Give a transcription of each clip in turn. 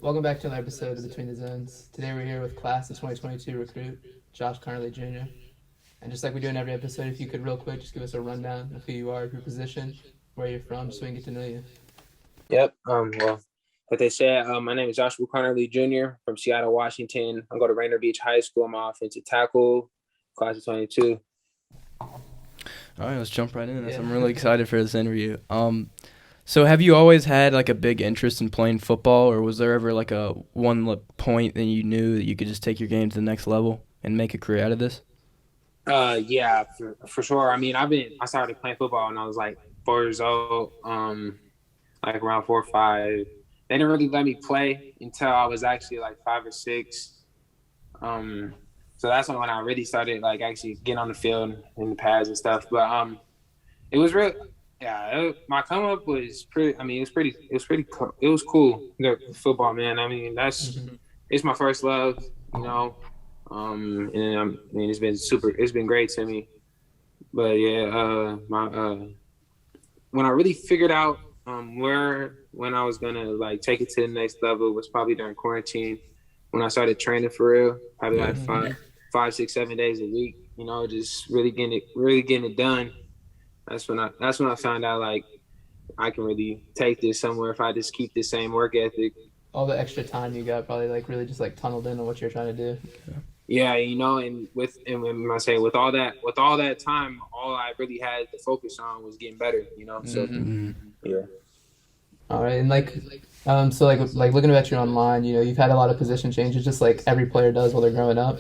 Welcome back to another episode of Between the Zones. Today we're here with class of 2022 recruit, Josh Conerly Jr. And just like we do in every episode, if you could real quick just give us a rundown of who you are, your position, where you're from, just so we can get to know you. Yep. Well, like they said, my name is Josh Conerly Jr. from Seattle, Washington. I go to Rainier Beach High School. I'm an offensive tackle, class of 22. All right, let's jump right into this. I'm really excited for this interview. So have you always had like a big interest in playing football, or was there ever like a point that you knew that you could just take your game to the next level and make a career out of this? Yeah, for sure. I mean, I started playing football when I was like 4 years old, like around 4 or 5. They didn't really let me play until I was actually like 5 or 6. So that's when I really started like actually getting on the field in the pads and stuff. But it was real. Yeah, my come up was pretty. I mean, it was cool. The football, man. I mean, it's my first love, you know. And I mean, it's been great to me. But yeah, when I really figured out when I was gonna like take it to the next level was probably during quarantine when I started training for real. Probably like 5, 6, 7 days a week. You know, just really getting it done. That's when I found out like I can really take this somewhere if I just keep the same work ethic. All the extra time you got probably like really just like tunneled into what you're trying to do. Yeah, you know, and when I say with all that time, all I really had to focus on was getting better, you know. So yeah. All right, and so looking at you online, you know, you've had a lot of position changes, just like every player does while they're growing up.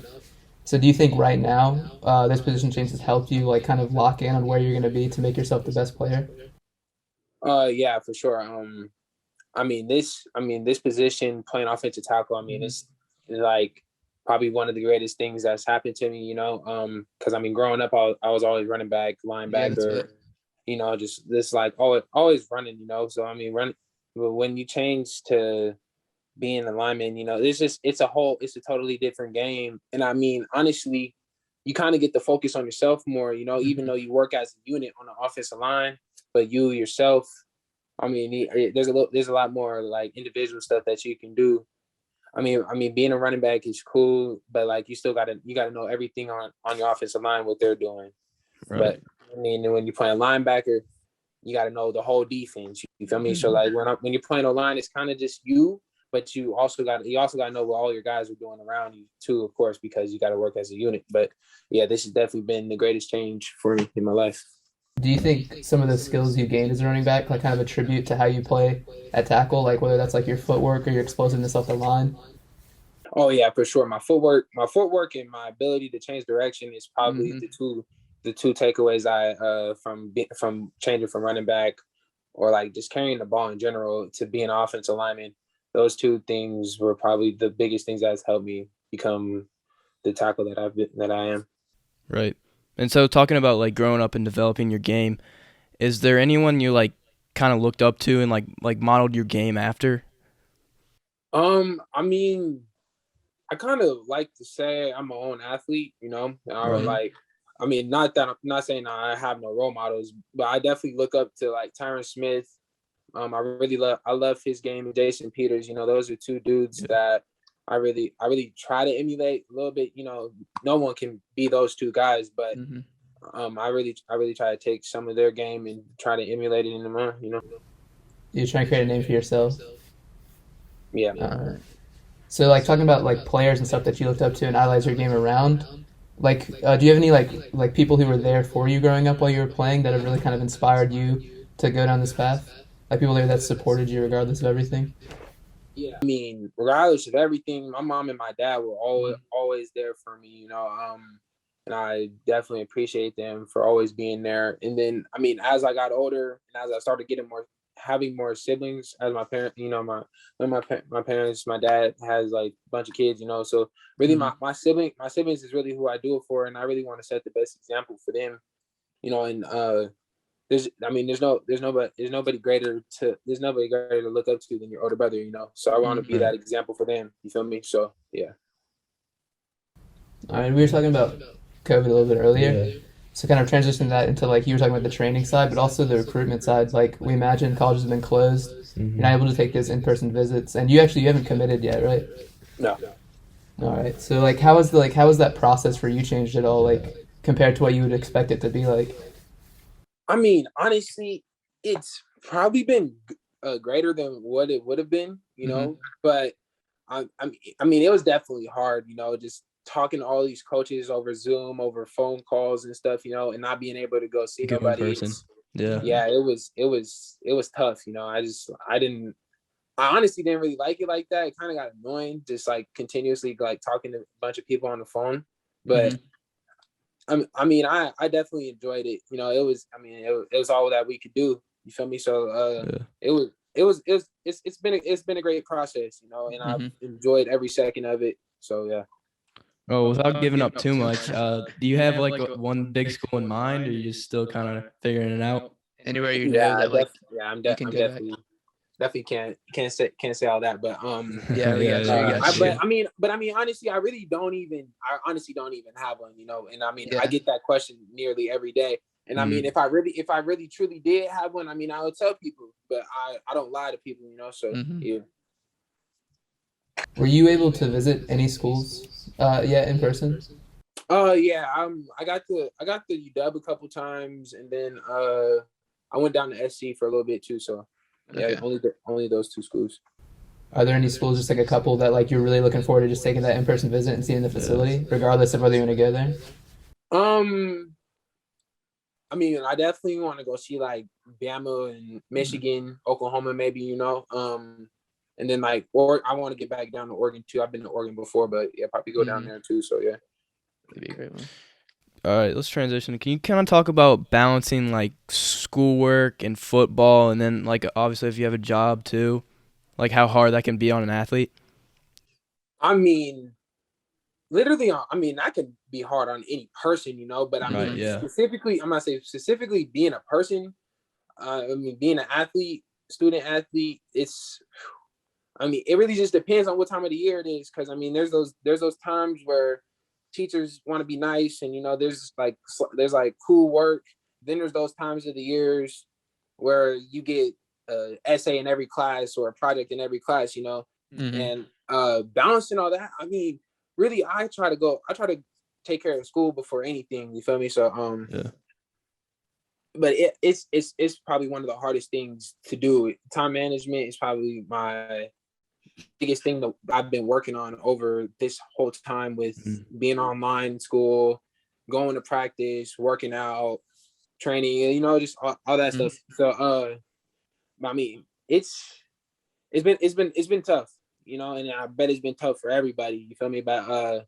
So do you think right now this position change has helped you like kind of lock in on where you're going to be to make yourself the best player? Yeah, for sure. I mean this position playing offensive tackle. I mean it's like probably one of the greatest things that's happened to me. You know, because I mean growing up I was always running back, linebacker. You know, just this like always running. You know, so I mean when you change to being a lineman, you know, it's a totally different game. And I mean, honestly, you kind of get to focus on yourself more, you know, even though you work as a unit on the offensive line, but you yourself, I mean, there's a lot more like individual stuff that you can do. I mean, being a running back is cool, but like you gotta know everything on your offensive line, what they're doing. Right. But I mean, when you're playing linebacker, you got to know the whole defense. You feel me? So like when you're playing O-line, it's kind of just you. But you also got to know what all your guys are doing around you too, of course, because you got to work as a unit. But yeah, this has definitely been the greatest change for me in my life. Do you think some of the skills you gained as a running back like kind of attribute to how you play at tackle, like whether that's like your footwork or your explosiveness off the line? Oh yeah, for sure. My footwork and my ability to change direction is probably the two takeaways I from changing from running back or like just carrying the ball in general to being an offensive lineman. Those two things were probably the biggest things that's helped me become the tackle that I am. Right. And so talking about like growing up and developing your game, is there anyone you like kind of looked up to and like modeled your game after? I mean, I kind of like to say I'm my own athlete, you know, or like, I mean, not that I'm not saying I have no role models, but I definitely look up to like Tyron Smith. I love his game and Jason Peters. You know, those are two dudes that I really try to emulate a little bit. You know, no one can be those two guys, but I really try to take some of their game and try to emulate it in the mind. You know, You're trying to create a name for yourself. Yeah. So like talking about like players and stuff that you looked up to and idolized your game around. Like, do you have any like people who were there for you growing up while you were playing that have really kind of inspired you to go down this path? Like people there that supported you regardless of everything? Yeah, I mean, regardless of everything, my mom and my dad were always there for me, you know, and I definitely appreciate them for always being there. And then, I mean, as I got older and as I started having more siblings, as my parents, you know, my parents, my dad has like a bunch of kids, you know, so really my siblings is really who I do it for, and I really want to set the best example for them, you know, and there's nobody greater to look up to than your older brother, you know. So I want to be that example for them. You feel me? So yeah. All right, we were talking about COVID a little bit earlier. Yeah. So kind of transitioning that into like you were talking about the training side, but also the recruitment side. Like we imagine colleges have been closed. you're not able to take those in-person visits, and you haven't committed yet, right? No. All right. So like, how was that process for you changed at all, like compared to what you would expect it to be like? I mean, honestly, it's probably been greater than what it would have been, but I mean, it was definitely hard, just talking to all these coaches over Zoom, over phone calls and stuff, and not being able to go see Go in nobody. person. Yeah. Yeah, it was tough, I honestly didn't really like it like that. It kind of got annoying, just like continuously like talking to a bunch of people on the phone. But I mean, I definitely enjoyed it. It was all that we could do. You feel me? So it's been a great process, and I've enjoyed every second of it. So yeah. Oh, without giving up too much, do you have like one big school in mind, or you just still kind of figuring it out? Anywhere you Yeah, know that like I'm you can go back. definitely can't say all that, but Yeah, we got you. We got you. but I mean, honestly, I honestly don't even have one, and I mean, Yeah. I get that question nearly every day, and I mean, if I really truly did have one, I mean, I would tell people, but I don't lie to people, so yeah. Were you able to visit any schools yet in person? Yeah, I got the UW a couple times, and then I went down to SC for a little bit too, so yeah, Okay. only those two schools. Are there any schools, just like a couple, that like you're really looking forward to just taking that in-person visit and seeing the facility, regardless of whether you want to go there? I mean, I definitely want to go see like Bama and Michigan, Oklahoma, maybe, and then like, or I want to get back down to Oregon too. I've been to Oregon before, but yeah, probably go down there too. So yeah, That'd be a great one. All right, let's transition. Can you kind of talk about balancing like schoolwork and football, and then like obviously if you have a job too, like how hard that can be on an athlete? I mean, literally, I mean, that could be hard on any person, but I mean, specifically, I'm not saying specifically being a person. I mean, being an athlete, student athlete, I mean, it really just depends on what time of the year it is. Cause I mean, there's those times where teachers want to be nice and, there's like cool work. Then there's those times of the years where you get a essay in every class or a project in every class, and balancing all that. I mean, really, I try to take care of school before anything. You feel me? So, but it's probably one of the hardest things to do. Time management is probably my biggest thing that I've been working on over this whole time with being online in school, going to practice, working out, training, just all that stuff. So, I mean, it's been tough, and I bet it's been tough for everybody. You feel me? But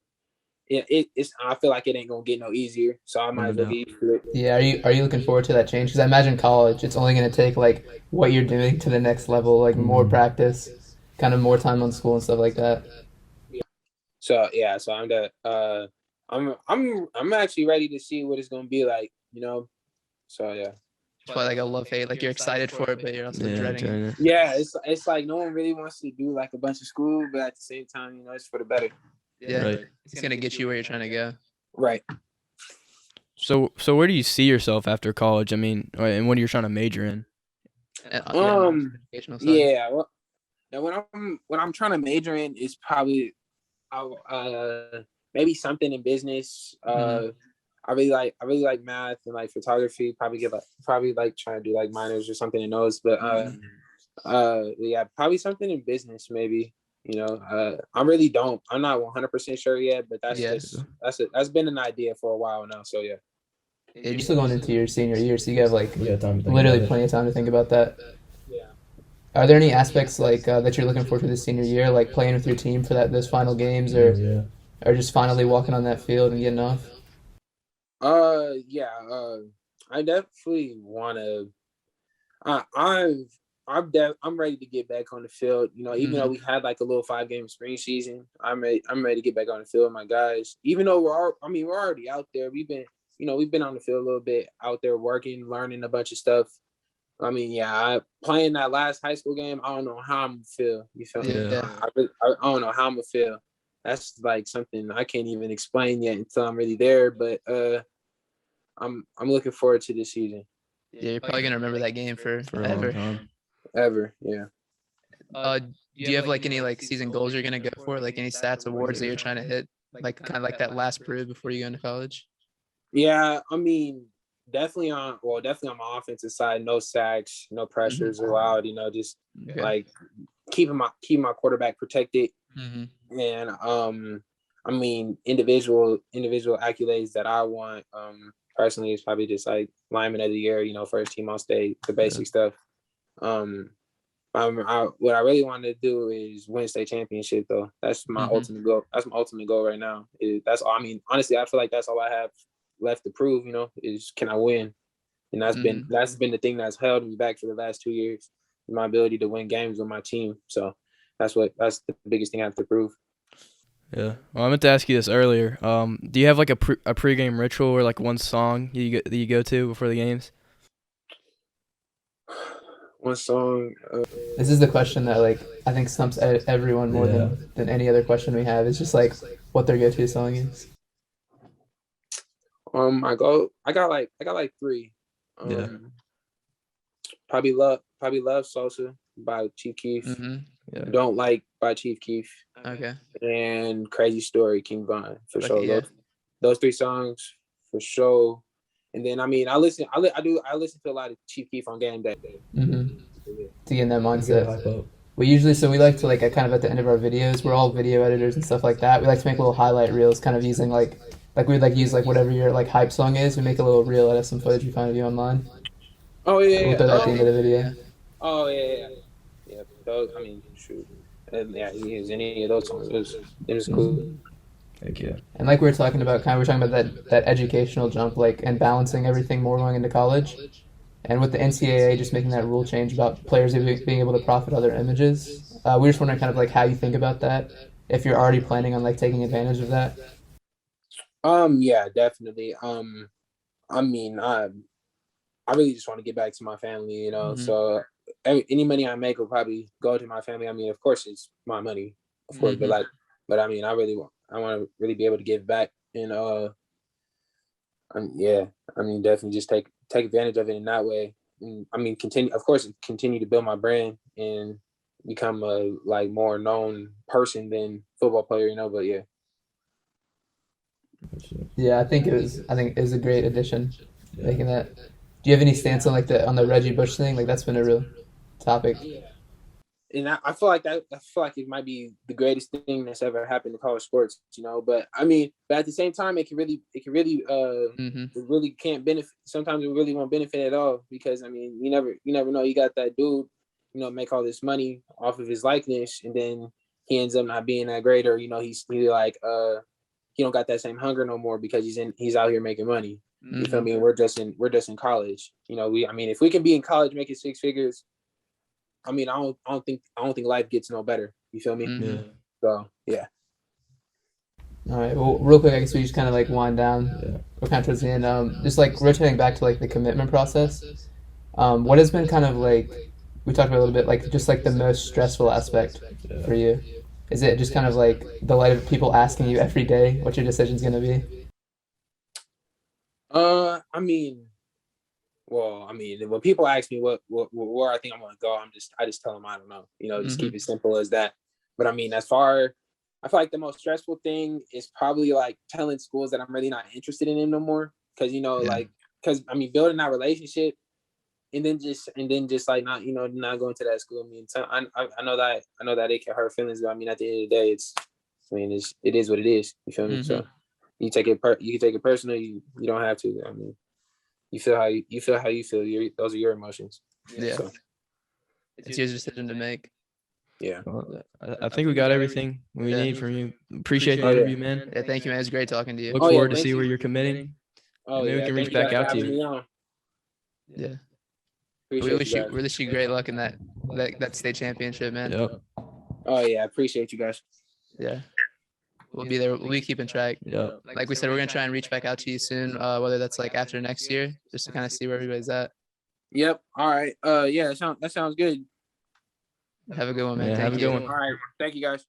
it's I feel like it ain't gonna get no easier, so I might as well get used to it. Yeah, are you looking forward to that change? Because I imagine college, it's only going to take like what you're doing to the next level, like more practice, kind of more time on school and stuff like that. Yeah. So yeah, so I'm actually ready to see what it's gonna be like, So yeah. It's probably like a love hate, like you're excited for it, but you're also dreading it. Yeah, it's like no one really wants to do like a bunch of school, but at the same time, it's for the better. Yeah, right. It's gonna get you where you're trying to go. Right. So where do you see yourself after college? I mean, and what are you trying to major in? Yeah. Well, now what I'm trying to major in is probably, maybe something in business. I really like math and like photography. Probably trying to do like minors or something in those. But yeah, probably something in business maybe. I'm not 100% sure yet, but that's been an idea for a while now. So yeah. You're still going into your senior year, so you have like literally plenty of time to think about that. Yeah. Are there any aspects like that you're looking forward to this senior year, like playing with your team for those final games, or just finally walking on that field and getting off? Yeah. I definitely want to. I'm ready to get back on the field. Even though we had like a little 5-game spring season, I'm ready to get back on the field with my guys. Even though we're already out there. We've been on the field a little bit, out there working, learning a bunch of stuff. I mean, yeah, playing that last high school game, I don't know how I'm gonna feel. You feel me? Yeah. I don't know how I'm gonna feel. That's like something I can't even explain yet until I'm really there. But I'm looking forward to this season. Yeah, you're probably gonna remember that game forever. ever. Yeah. Do you have like any like season goals you're gonna go for? Like any stats, awards that you're trying to hit? Like kind of like that last prove before you go into college? Yeah, I mean, definitely on my offensive side, no sacks, no pressures allowed. Just Okay. like keeping my quarterback protected, Mm-hmm. and I mean, individual accolades that I want personally is probably just like lineman of the year, first team all state, the basic stuff. Um, what I really want to do is win state championship though. That's my ultimate goal. That's my ultimate goal right now. That's all. I mean, honestly, I feel like that's all I have left to prove. Is can I win? And that's been the thing that's held me back for the last 2 years, my ability to win games with my team. So that's the biggest thing I have to prove. Yeah. Well, I meant to ask you this earlier. Do you have like a pregame ritual or like one song that you go to before the games? One song. This is the question that like I think stumps everyone more than any other question we have. It's just like what their go-to song is. I got like three. Probably love Salsa by Chief Keef. Yeah. Don't Like by Chief Keef. Okay. And Crazy Story, King Von, for sure. Yeah. Those three songs for sure. And then I mean, I listen to a lot of Chief Keef on game day. To get in that mindset. We like to like kind of at the end of our videos, we're all video editors and stuff like that. We like to make little highlight reels, kind of using like we would like use like whatever your like hype song is. We make a little reel out of some footage we find of you online. Oh yeah. We'll throw that at the end of the video. Oh yeah. Those, I mean, shoot. Yeah, use any of those songs. It was cool. Heck yeah. And like we were talking about, we were talking about that educational jump, like, and balancing everything more going into college. And with the NCAA just making that rule change about players being able to profit other images, we were just wondering kind of like how you think about that, if you're already planning on like taking advantage of that. Yeah, definitely. I mean, I really just want to get back to my family, so any money I make will probably go to my family. I mean, of course it's my money, of course, but I mean, I want to really be able to give back, and definitely just take advantage of it in that way. And, I mean, continue to build my brand and become a like more known person than football player, but yeah. Yeah, I think it was a great addition, making that. Do you have any stance on like on the Reggie Bush thing? Like that's been a real topic. Yeah. And I feel like it might be the greatest thing that's ever happened to college sports, But I mean, but at the same time, it really can't benefit. Sometimes it really won't benefit at all because I mean, you never know. You got that dude, make all this money off of his likeness, and then he ends up not being that great, or he's like he don't got that same hunger no more because he's out here making money. You feel me? We're just in college. If we can be in college making six figures, I mean, I don't think life gets no better. You feel me? Yeah. So yeah. All right. Well, real quick, I guess we just kind of like wind down. Yeah. We're kind of towards the end. Just like rotating back to like the commitment process. What has been kind of like we talked about a little bit, like just like the most stressful aspect for you? Is it just kind of like the light of people asking you every day what your decision's going to be? I mean, when people ask me where I think I'm going to go, I just tell them I don't know. Just keep it simple as that. But I mean, I feel like the most stressful thing is probably like telling schools that I'm really not interested in them no more. Because because I mean, building that relationship, and then just like not not going to that school. I mean, I know that it can hurt feelings, but I mean, at the end of the day, it is what it is. You feel me? So you can take it personal. You don't have to. I mean, you feel how you feel. Those are your emotions. Yeah, so. It's your decision to make. Yeah. Well, I think we got everything we need from you. Appreciate the interview, man. Yeah, thank you, man. It's great talking to you. Look forward to see where you're committing. Maybe we can reach back out to you. Yeah. We wish you great luck in that state championship, man. Yep. Oh yeah, I appreciate you guys. Yeah. We'll be there. We'll be keeping track. Yeah. Like we said, we're gonna try and reach back out to you soon, whether that's like after next year, just to kind of see where everybody's at. Yep. All right. Yeah, that sounds good. Have a good one, man. Yeah, Thank have a you. good one. All right. Thank you, guys.